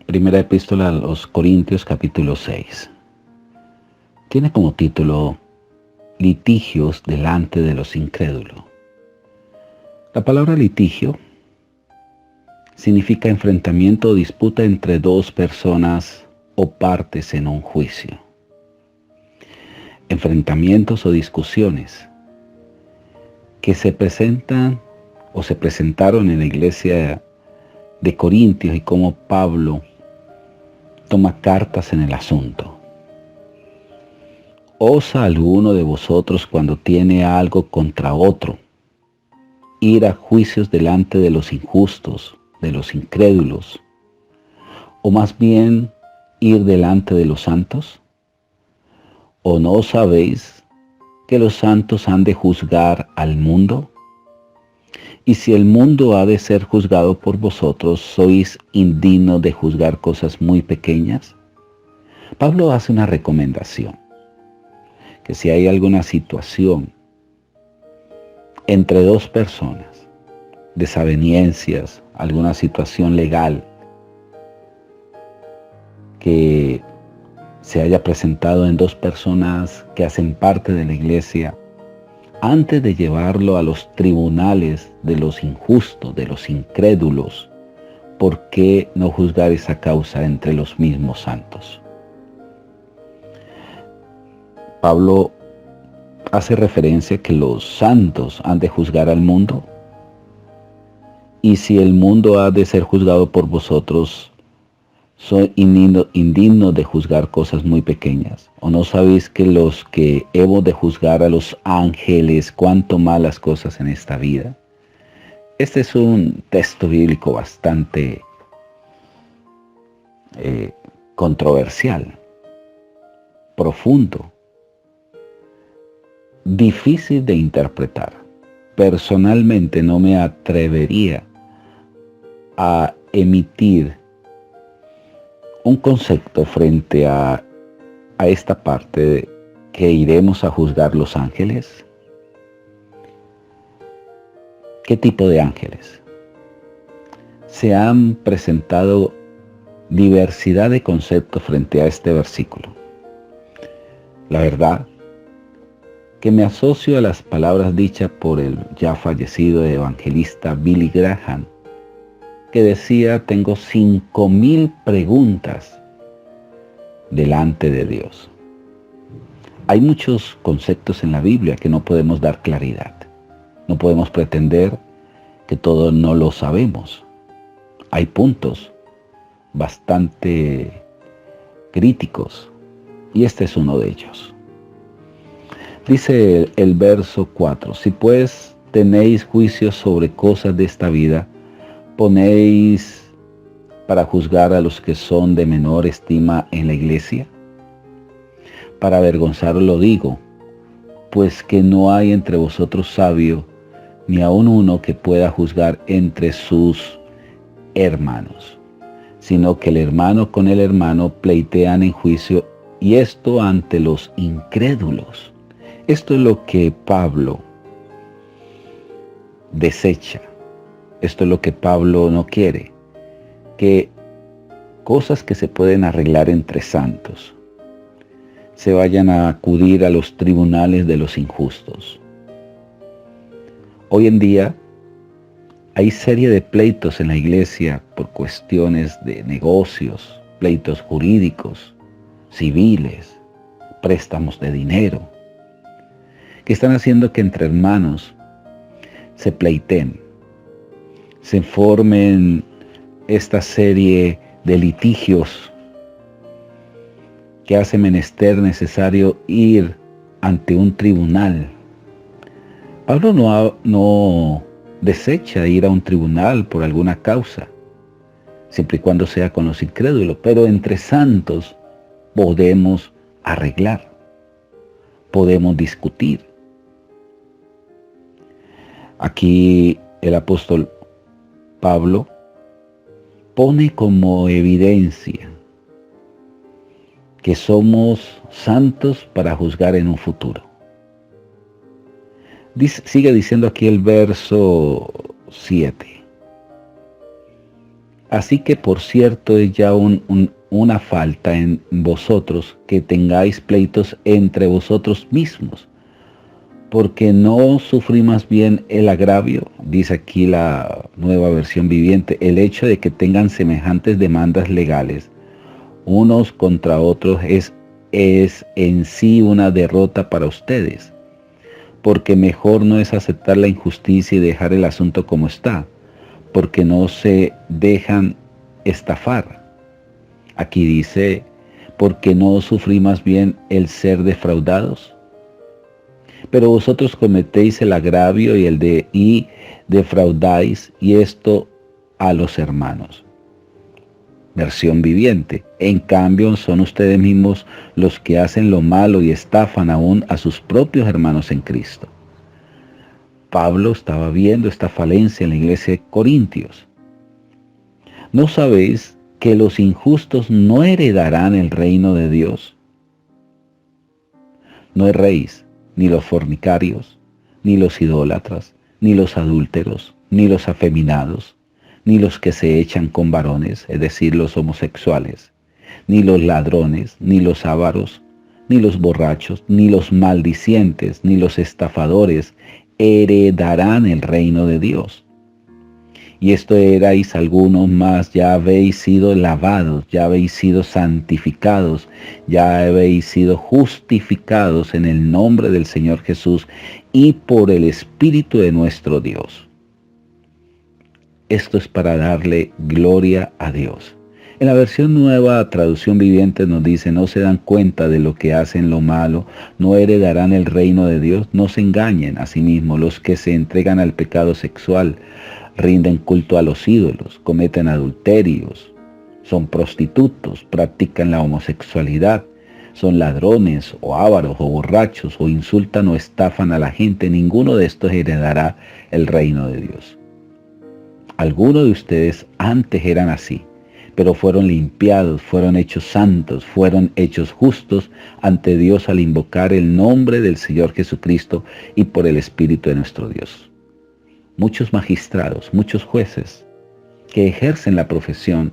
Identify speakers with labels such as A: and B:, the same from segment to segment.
A: Primera epístola a los Corintios, capítulo 6. Tiene como título Litigios delante de los incrédulos. La palabra litigio significa enfrentamiento o disputa entre dos personas o partes en un juicio. Enfrentamientos o discusiones que se presentan o se presentaron en la iglesia de Corintios y cómo Pablo toma cartas en el asunto. ¿Osa alguno de vosotros cuando tiene algo contra otro ir a juicios delante de los injustos, de los incrédulos, o más bien ir delante de los santos? ¿O no sabéis que los santos han de juzgar al mundo? Y si el mundo ha de ser juzgado por vosotros, ¿sois indignos de juzgar cosas muy pequeñas? Pablo hace una recomendación, que si hay alguna situación entre dos personas, desavenencias, alguna situación legal que se haya presentado en dos personas que hacen parte de la iglesia, antes de llevarlo a los tribunales de los injustos, de los incrédulos, ¿por qué no juzgar esa causa entre los mismos santos? Pablo hace referencia que los santos han de juzgar al mundo, y si el mundo ha de ser juzgado por vosotros, ¿soy indigno de juzgar cosas muy pequeñas? ¿O no sabéis que los que hemos de juzgar a los ángeles, cuánto malas cosas en esta vida? Este es un texto bíblico bastante controversial, profundo, difícil de interpretar. Personalmente no me atrevería a emitir un concepto frente a esta parte de que iremos a juzgar los ángeles. ¿Qué tipo de ángeles? Se han presentado diversidad de conceptos frente a este versículo. La verdad que me asocio a las palabras dichas por el ya fallecido evangelista Billy Graham, que decía: tengo 5,000 preguntas delante de Dios. Hay muchos conceptos en la Biblia que no podemos dar claridad. No podemos pretender que todo no lo sabemos. Hay puntos bastante críticos y este es uno de ellos. Dice el verso 4: si pues tenéis juicios sobre cosas de esta vida, ¿ponéis para juzgar a los que son de menor estima en la iglesia? Para avergonzaros lo digo, pues que no hay entre vosotros sabio, ni aun uno que pueda juzgar entre sus hermanos, sino que el hermano con el hermano pleitean en juicio, y esto ante los incrédulos. Esto es lo que Pablo desecha. Esto es lo que Pablo no quiere, que cosas que se pueden arreglar entre santos se vayan a acudir a los tribunales de los injustos. Hoy en día hay serie de pleitos en la iglesia por cuestiones de negocios, pleitos jurídicos, civiles, préstamos de dinero, que están haciendo que entre hermanos se pleiteen, se formen esta serie de litigios que hace menester necesario ir ante un tribunal. Pablo no desecha ir a un tribunal por alguna causa, siempre y cuando sea con los incrédulos, pero entre santos podemos arreglar, podemos discutir. Aquí el apóstol Pablo pone como evidencia que somos santos para juzgar en un futuro. Sigue diciendo aquí el verso 7. Así que por cierto es ya una falta en vosotros que tengáis pleitos entre vosotros mismos, porque no sufrí más bien el agravio, dice aquí la Nueva Versión Viviente, el hecho de que tengan semejantes demandas legales unos contra otros es en sí una derrota para ustedes, porque mejor no es aceptar la injusticia y dejar el asunto como está, porque no se dejan estafar. Aquí dice, porque no sufrí más bien el ser defraudados. Pero vosotros cometéis el agravio y defraudáis, y esto a los hermanos. Versión Viviente. En cambio, son ustedes mismos los que hacen lo malo y estafan aún a sus propios hermanos en Cristo. Pablo estaba viendo esta falencia en la iglesia de Corintios. ¿No sabéis que los injustos no heredarán el reino de Dios? No erréis, ni los fornicarios, ni los idólatras, ni los adúlteros, ni los afeminados, ni los que se echan con varones, es decir, los homosexuales, ni los ladrones, ni los ávaros, ni los borrachos, ni los maldicientes, ni los estafadores heredarán el reino de Dios. Y esto erais algunos, más ya habéis sido lavados, ya habéis sido santificados, ya habéis sido justificados en el nombre del Señor Jesús y por el Espíritu de nuestro Dios. Esto es para darle gloria a Dios. En la versión Nueva Traducción Viviente nos dice, no se dan cuenta de lo que hacen lo malo, no heredarán el reino de Dios, no se engañen a sí mismos. Los que se entregan al pecado sexual, rinden culto a los ídolos, cometen adulterios, son prostitutos, practican la homosexualidad, son ladrones o ávaros o borrachos o insultan o estafan a la gente. Ninguno de estos heredará el reino de Dios. Algunos de ustedes antes eran así, pero fueron limpiados, fueron hechos santos, fueron hechos justos ante Dios al invocar el nombre del Señor Jesucristo y por el Espíritu de nuestro Dios. Muchos magistrados, muchos jueces que ejercen la profesión,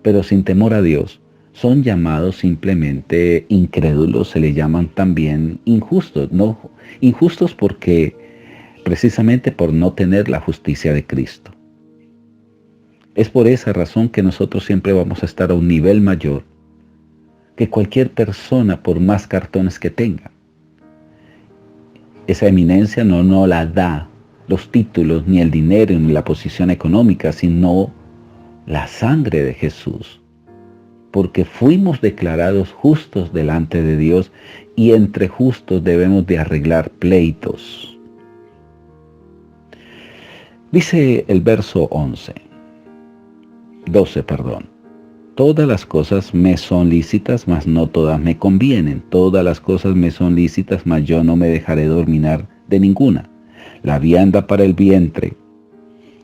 A: pero sin temor a Dios, son llamados simplemente incrédulos, se les llaman también injustos, no injustos porque precisamente por no tener la justicia de Cristo. Es por esa razón que nosotros siempre vamos a estar a un nivel mayor que cualquier persona, por más cartones que tenga. Esa eminencia no la da los títulos, ni el dinero, ni la posición económica, sino la sangre de Jesús. Porque fuimos declarados justos delante de Dios y entre justos debemos de arreglar pleitos. Dice el verso 12. Todas las cosas me son lícitas, mas no todas me convienen. Todas las cosas me son lícitas, mas yo no me dejaré dominar de ninguna. La vianda para el vientre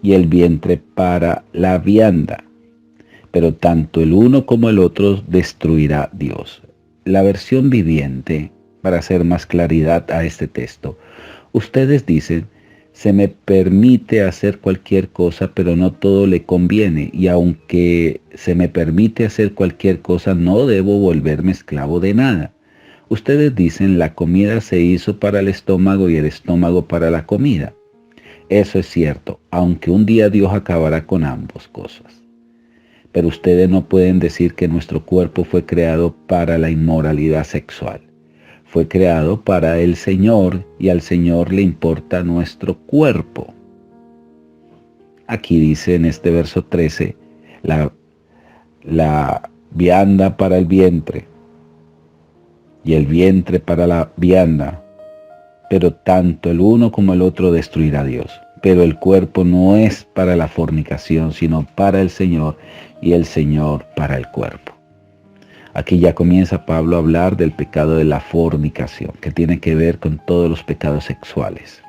A: y el vientre para la vianda. Pero tanto el uno como el otro destruirá Dios. La versión Viviente, para hacer más claridad a este texto. Ustedes dicen, se me permite hacer cualquier cosa, pero no todo le conviene. Y aunque se me permite hacer cualquier cosa, no debo volverme esclavo de nada. Ustedes dicen, la comida se hizo para el estómago y el estómago para la comida. Eso es cierto, aunque un día Dios acabará con ambas cosas. Pero ustedes no pueden decir que nuestro cuerpo fue creado para la inmoralidad sexual. Fue creado para el Señor y al Señor le importa nuestro cuerpo. Aquí dice en este verso 13, la vianda para el vientre y el vientre para la vianda, pero tanto el uno como el otro destruirá Dios. Pero el cuerpo no es para la fornicación, sino para el Señor, y el Señor para el cuerpo. Aquí ya comienza Pablo a hablar del pecado de la fornicación, que tiene que ver con todos los pecados sexuales.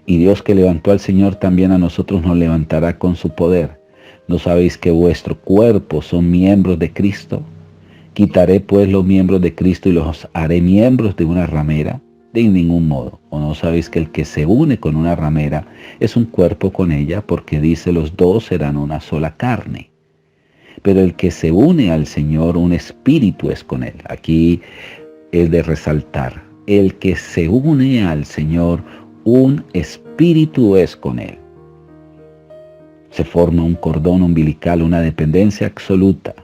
A: Y Dios que levantó al Señor también a nosotros nos levantará con su poder. ¿No sabéis que vuestro cuerpo son miembros de Cristo? Quitaré pues los miembros de Cristo y los haré miembros de una ramera. De ningún modo. ¿O no sabéis que el que se une con una ramera es un cuerpo con ella? Porque dice, los dos serán una sola carne. Pero el que se une al Señor, un espíritu es con él. Aquí es de resaltar. El que se une al Señor, un espíritu es con él. Se forma un cordón umbilical, una dependencia absoluta.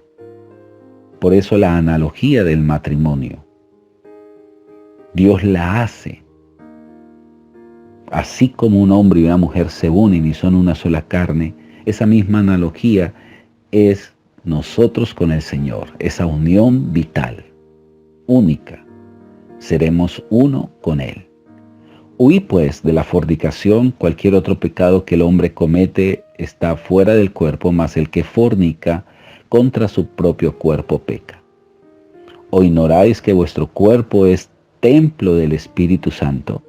A: Por eso la analogía del matrimonio. Dios la hace. Así como un hombre y una mujer se unen y son una sola carne, esa misma analogía es nosotros con el Señor, esa unión vital, única. Seremos uno con Él. Huid pues de la fornicación. Cualquier otro pecado que el hombre comete está fuera del cuerpo, mas el que fornica contra su propio cuerpo peca. ¿O ignoráis que vuestro cuerpo es templo del Espíritu Santo,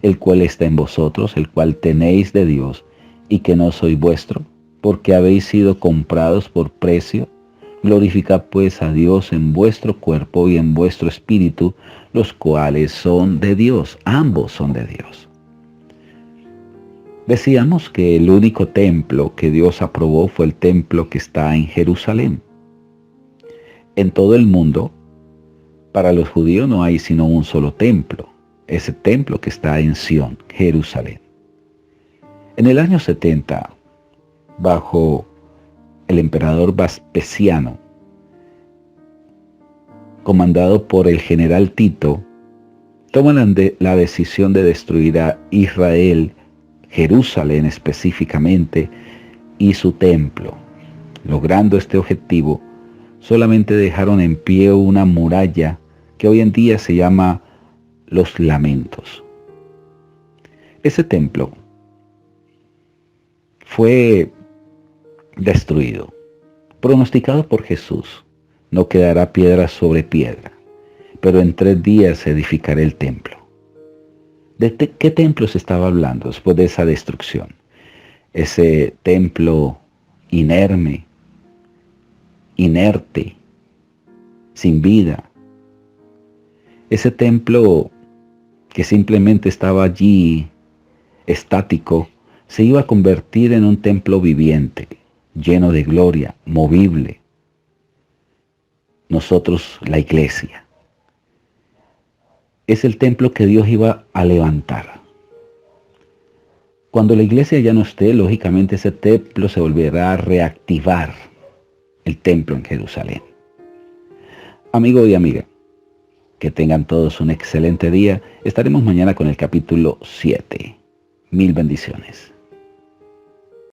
A: el cual está en vosotros, el cual tenéis de Dios, y que no sois vuestro, porque habéis sido comprados por precio? Glorificad pues a Dios en vuestro cuerpo y en vuestro espíritu, los cuales son de Dios. Ambos son de Dios. Decíamos que el único templo que Dios aprobó fue el templo que está en Jerusalén. En todo el mundo, para los judíos no hay sino un solo templo, ese templo que está en Sión, Jerusalén. En el año 70, bajo el emperador Vespasiano, comandado por el general Tito, toman la decisión de destruir a Israel, Jerusalén específicamente, y su templo. Logrando este objetivo, solamente dejaron en pie una muralla que hoy en día se llama Los Lamentos. Ese templo fue destruido, pronosticado por Jesús. No quedará piedra sobre piedra, pero en 3 días se edificará el templo. ¿De qué templo se estaba hablando después de esa destrucción? Ese templo inerme, inerte, sin vida. Ese templo que simplemente estaba allí, estático, se iba a convertir en un templo viviente, lleno de gloria, movible. Nosotros, la iglesia, es el templo que Dios iba a levantar. Cuando la iglesia ya no esté, lógicamente ese templo se volverá a reactivar, el templo en Jerusalén. Amigo y amiga, que tengan todos un excelente día. Estaremos mañana con el capítulo 7. Mil bendiciones.